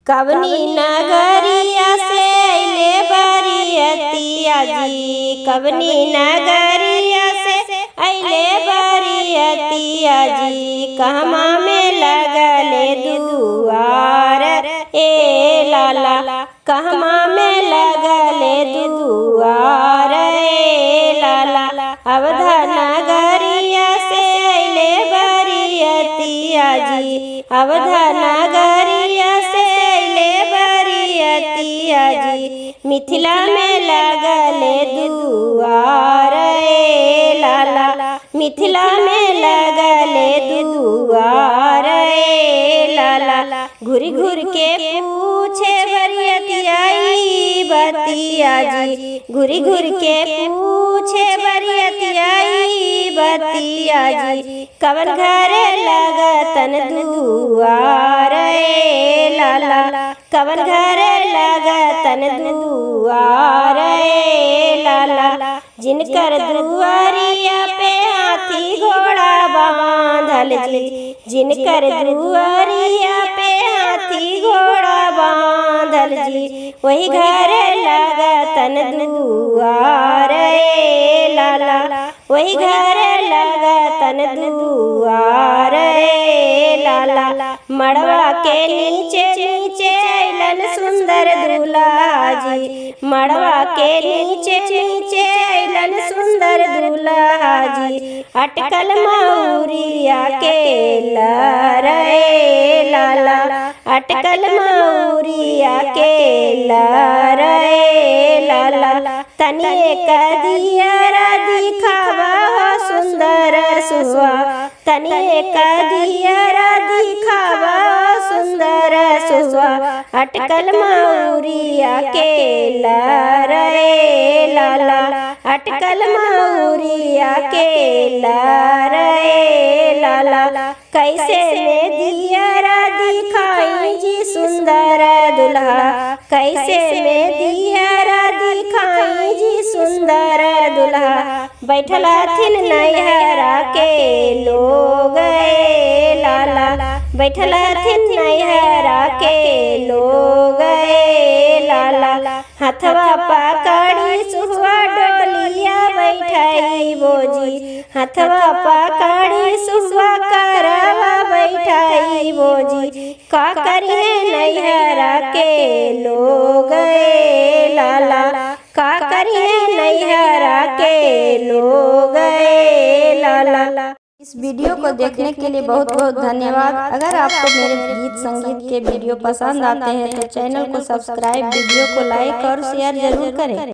कवनी नगरिया से अइले बरियतिया जी, कवनी नगरिया से अइले बरियतिया जी, कहमा में लगले दुआर ए लाला, कहमा में लगले दुआर ए लाला। अवधा नगरिया से अइले बरियतिया जी, अवधा नगरिया से अइले बरियतिया जी, मिथिला में लगले दुआर ए लाला, मिथिला में लगले दुआर ए लाला। घुर घुर के पूछे बरियतिया बतिया जी, घुर घुर के पूछे बरियतिया बतिया जी, कवन घरे लगतन दुआर ए लाला, कवन घरे लगतन दुआर ए लाला। जिनकर दुआरिया पे हाथी घोड़ा बांधल जी, जिनकर दुआरिया पे हाथी घोड़ा बांधल जी, वही घरे लगतन दुआर ए लाला, वही घरे लगतन दुआर ए लाला। मड़वा के नीचे नीचे अइलन सुंदर दूल्हा जी, मड़वा के नीचे नीचे अइलन सुंदर दूल्हा जी, अटकल मौरिया के लर ए लाला, अटकल मौरिया के लर ए लाला। तनिए कदियरा दिखावा सुंदर सुहा, तनिए कदियरा दिखावा सुंदर सुहा, अटकल मौरिया के लर ए लाला, अटकल मौरिया के लर ए लाला। कैसे में दियरा दिखाई जी सुंदर दुल्हा, कैसे में दियरा दिखाई जी सुंदर दुल्हा, बैठला थिन नैहरा के लोग ए लाला, बैठला थिन नैहरा के लोग ए लाला। हथवा पकड़ी सुहवा डोलिया बैठाई बोजी, हथवा पकड़ी सुहवा करवा बैठाई बोजी, का करिए नैहरा के लोग ए लाला, का करिए नैहरा के लोग ए लाला। इस वीडियो को देखने के लिए बहुत बहुत धन्यवाद। अगर आपको मेरे गीत संगीत के वीडियो पसंद आते हैं तो चैनल को सब्सक्राइब, वीडियो को लाइक और शेयर जरूर करें।